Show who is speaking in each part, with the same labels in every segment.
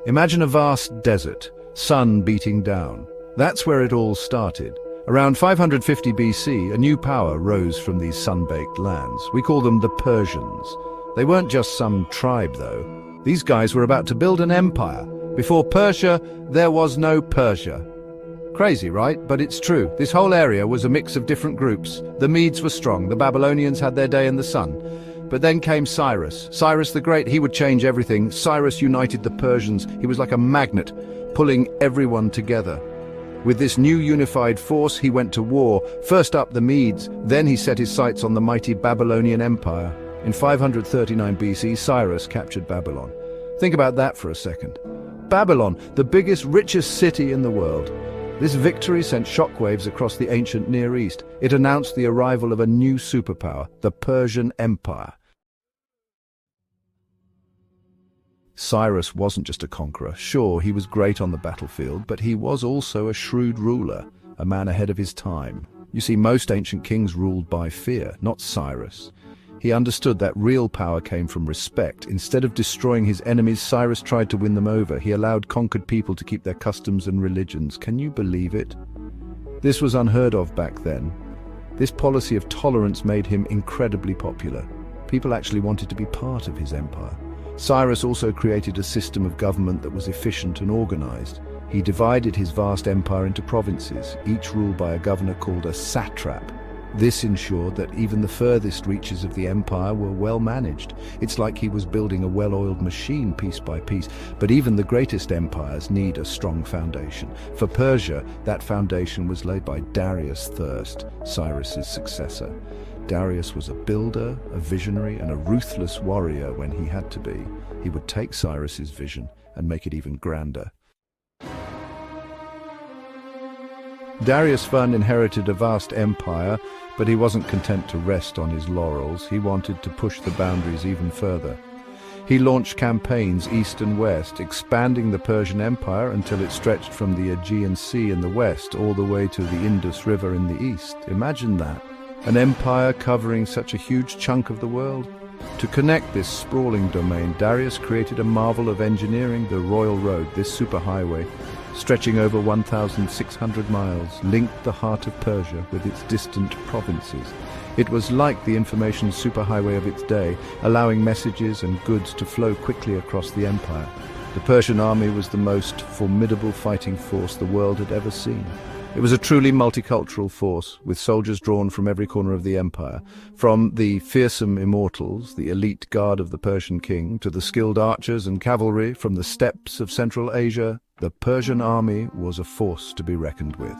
Speaker 1: Imagine a vast desert, sun beating down. That's where it all started. Around 550 BC, a new power rose from these sun-baked lands. We call them the Persians. They weren't just some tribe, though. These guys were about to build an empire. Before Persia, there was no Persia. Crazy, right? But it's true. This whole area was a mix of different groups. The Medes were strong. The Babylonians had their day in the sun. But then came Cyrus. Cyrus the Great, he would change everything. Cyrus united the Persians. He was like a magnet, pulling everyone together. With this new unified force, he went to war. First up the Medes, then he set his sights on the mighty Babylonian Empire. In 539 BC, Cyrus captured Babylon. Think about that for a second. Babylon, the biggest, richest city in the world. This victory sent shockwaves across the ancient Near East. It announced the arrival of a new superpower, the Persian Empire. Cyrus wasn't just a conqueror. Sure, he was great on the battlefield, but he was also a shrewd ruler, a man ahead of his time. You see, most ancient kings ruled by fear, not Cyrus. He understood that real power came from respect. Instead of destroying his enemies, Cyrus tried to win them over. He allowed conquered people to keep their customs and religions. Can you believe it? This was unheard of back then. This policy of tolerance made him incredibly popular. People actually wanted to be part of his empire. Cyrus also created a system of government that was efficient and organized. He divided his vast empire into provinces, each ruled by a governor called a satrap. This ensured that even the furthest reaches of the empire were well managed. It's like he was building a well-oiled machine piece by piece, but even the greatest empires need a strong foundation. For Persia, that foundation was laid by Darius I, Cyrus's successor. Darius was a builder, a visionary, and a ruthless warrior when he had to be. He would take Cyrus's vision and make it even grander. Darius I inherited a vast empire, but he wasn't content to rest on his laurels. He wanted to push the boundaries even further. He launched campaigns east and west, expanding the Persian Empire until it stretched from the Aegean Sea in the west all the way to the Indus River in the east. Imagine that. An empire covering such a huge chunk of the world. To connect this sprawling domain, Darius created a marvel of engineering, the Royal Road. This superhighway, stretching over 1,600 miles, linked the heart of Persia with its distant provinces. It was like the information superhighway of its day, allowing messages and goods to flow quickly across the empire. The Persian army was the most formidable fighting force the world had ever seen. It was a truly multicultural force, with soldiers drawn from every corner of the empire. From the fearsome immortals, the elite guard of the Persian king, to the skilled archers and cavalry from the steppes of Central Asia, the Persian army was a force to be reckoned with.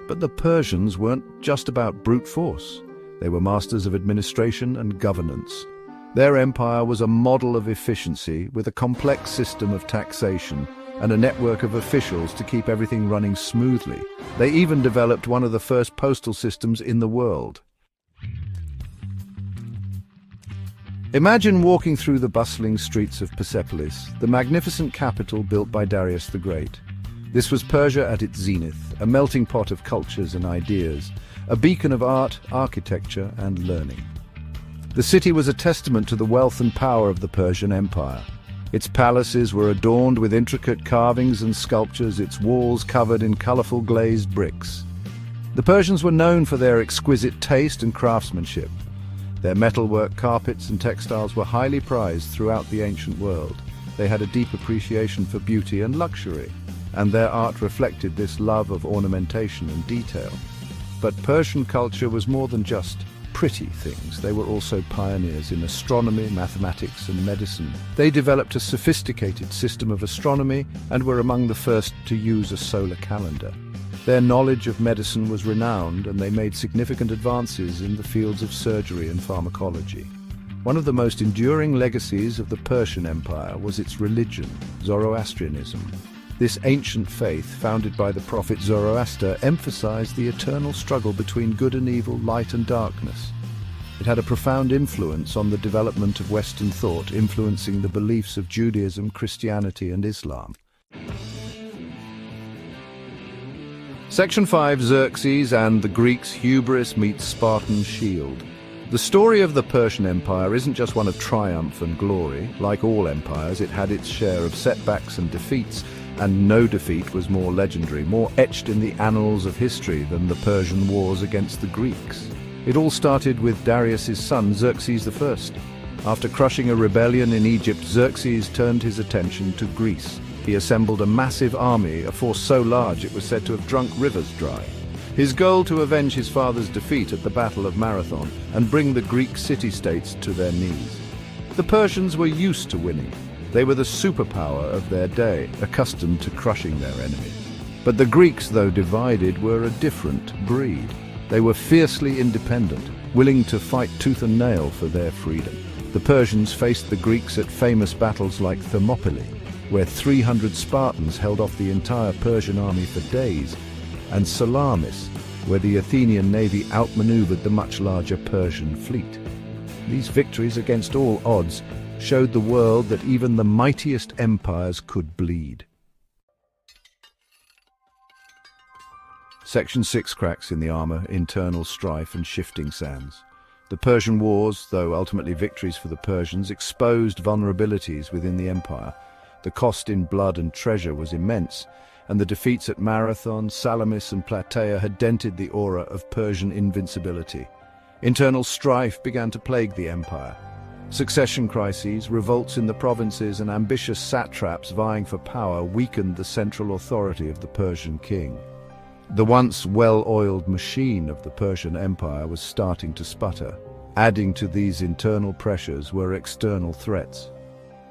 Speaker 1: But the Persians weren't just about brute force. They were masters of administration and governance. Their empire was a model of efficiency, with a complex system of taxation and a network of officials to keep everything running smoothly. They even developed one of the first postal systems in the world. Imagine walking through the bustling streets of Persepolis, the magnificent capital built by Darius the Great. This was Persia at its zenith, a melting pot of cultures and ideas, a beacon of art, architecture, and learning. The city was a testament to the wealth and power of the Persian Empire. Its palaces were adorned with intricate carvings and sculptures, its walls covered in colorful glazed bricks. The Persians were known for their exquisite taste and craftsmanship. Their metalwork, carpets, and textiles were highly prized throughout the ancient world. They had a deep appreciation for beauty and luxury, and their art reflected this love of ornamentation and detail. But Persian culture was more than just pretty things. They were also pioneers in astronomy, mathematics, and medicine. They developed a sophisticated system of astronomy and were among the first to use a solar calendar. Their knowledge of medicine was renowned, and they made significant advances in the fields of surgery and pharmacology. One of the most enduring legacies of the Persian Empire was its religion, Zoroastrianism. This ancient faith, founded by the prophet Zoroaster, emphasized the eternal struggle between good and evil, light and darkness. It had a profound influence on the development of Western thought, influencing the beliefs of Judaism, Christianity, and Islam. Section 5, Xerxes and the Greeks' hubris meets Spartan shield. The story of the Persian Empire isn't just one of triumph and glory. Like all empires, it had its share of setbacks and defeats, and no defeat was more legendary, more etched in the annals of history than the Persian wars against the Greeks. It all started with Darius's son, Xerxes I. After crushing a rebellion in Egypt, Xerxes turned his attention to Greece. He assembled a massive army, a force so large it was said to have drunk rivers dry. His goal to avenge his father's defeat at the Battle of Marathon and bring the Greek city-states to their knees. The Persians were used to winning. They were the superpower of their day, accustomed to crushing their enemies. But the Greeks, though divided, were a different breed. They were fiercely independent, willing to fight tooth and nail for their freedom. The Persians faced the Greeks at famous battles like Thermopylae, where 300 Spartans held off the entire Persian army for days, and Salamis, where the Athenian navy outmaneuvered the much larger Persian fleet. These victories against all odds showed the world that even the mightiest empires could bleed. Section 6 cracks in the armor, internal strife and shifting sands. The Persian Wars, though ultimately victories for the Persians, exposed vulnerabilities within the empire. The cost in blood and treasure was immense, and the defeats at Marathon, Salamis and Plataea had dented the aura of Persian invincibility. Internal strife began to plague the empire. Succession crises, revolts in the provinces and ambitious satraps vying for power weakened the central authority of the Persian king. The once well-oiled machine of the Persian Empire was starting to sputter. Adding to these internal pressures were external threats.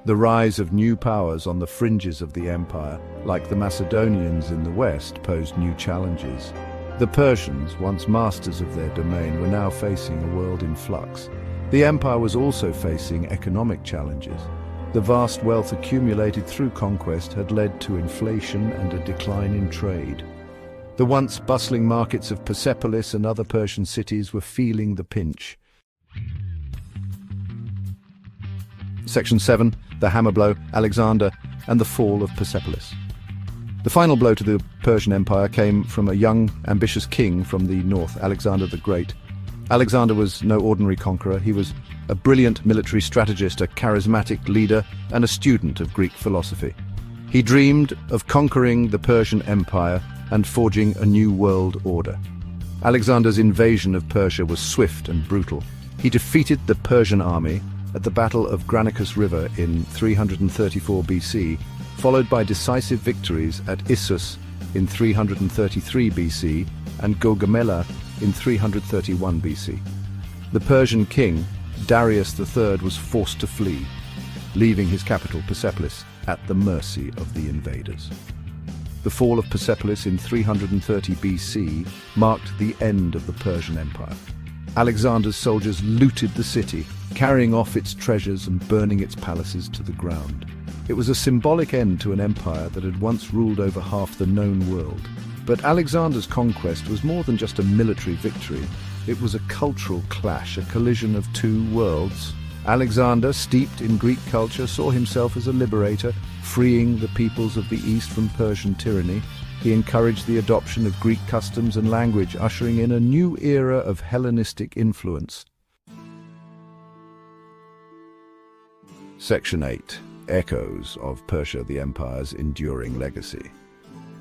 Speaker 1: The rise of new powers on the fringes of the empire, like the Macedonians in the west, posed new challenges. The Persians, once masters of their domain, were now facing a world in flux. The empire was also facing economic challenges. The vast wealth accumulated through conquest had led to inflation and a decline in trade. The once bustling markets of Persepolis and other Persian cities were feeling the pinch. Section 7, the hammer blow, Alexander, and the fall of Persepolis. The final blow to the Persian Empire came from a young, ambitious king from the north, Alexander the Great. Alexander was no ordinary conqueror. He was a brilliant military strategist, a charismatic leader, and a student of Greek philosophy. He dreamed of conquering the Persian Empire and forging a new world order. Alexander's invasion of Persia was swift and brutal. He defeated the Persian army at the Battle of Granicus River in 334 BC, followed by decisive victories at Issus in 333 BC and Gaugamela in 331 BC. The Persian king, Darius III, was forced to flee, leaving his capital Persepolis at the mercy of the invaders. The fall of Persepolis in 330 BC marked the end of the Persian Empire. Alexander's soldiers looted the city, carrying off its treasures and burning its palaces to the ground. It was a symbolic end to an empire that had once ruled over half the known world. But Alexander's conquest was more than just a military victory. It was a cultural clash, a collision of two worlds. Alexander, steeped in Greek culture, saw himself as a liberator, freeing the peoples of the East from Persian tyranny. He encouraged the adoption of Greek customs and language, ushering in a new era of Hellenistic influence. Section 8. Echoes of Persia the Empire's enduring legacy.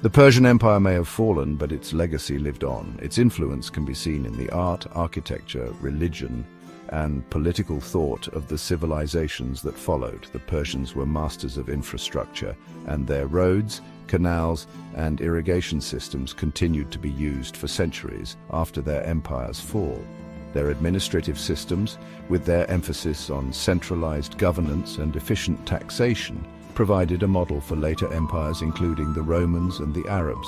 Speaker 1: The Persian Empire may have fallen, but its legacy lived on. Its influence can be seen in the art, architecture, religion, and political thought of the civilizations that followed. The Persians were masters of infrastructure, and their roads, canals, and irrigation systems continued to be used for centuries after their empire's fall. Their administrative systems, with their emphasis on centralized governance and efficient taxation, provided a model for later empires including the Romans and the Arabs.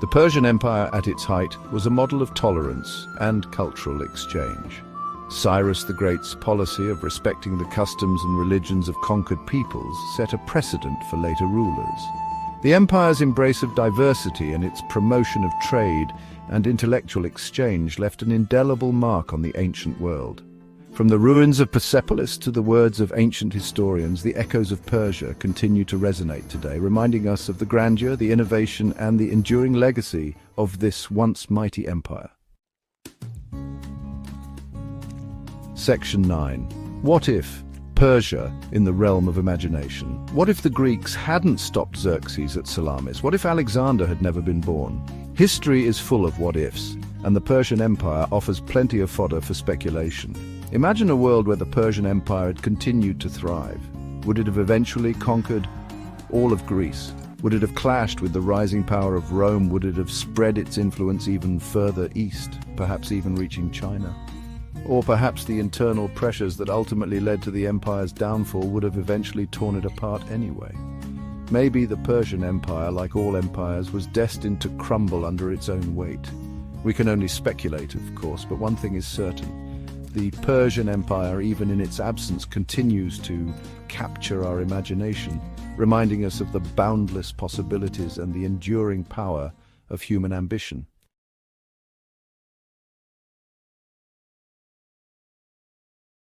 Speaker 1: The Persian Empire at its height was a model of tolerance and cultural exchange. Cyrus the Great's policy of respecting the customs and religions of conquered peoples set a precedent for later rulers. The empire's embrace of diversity and its promotion of trade and intellectual exchange left an indelible mark on the ancient world. From the ruins of Persepolis to the words of ancient historians, the echoes of Persia continue to resonate today, reminding us of the grandeur, the innovation, and the enduring legacy of this once mighty empire. Section 9. What if Persia in the realm of imagination? What if the Greeks hadn't stopped Xerxes at Salamis? What if Alexander had never been born? History is full of what-ifs, and the Persian Empire offers plenty of fodder for speculation. Imagine a world where the Persian Empire had continued to thrive. Would it have eventually conquered all of Greece? Would it have clashed with the rising power of Rome? Would it have spread its influence even further east, perhaps even reaching China? Or perhaps the internal pressures that ultimately led to the empire's downfall would have eventually torn it apart anyway. Maybe the Persian Empire, like all empires, was destined to crumble under its own weight. We can only speculate, of course, but one thing is certain. The Persian Empire, even in its absence, continues to capture our imagination, reminding us of the boundless possibilities and the enduring power of human ambition.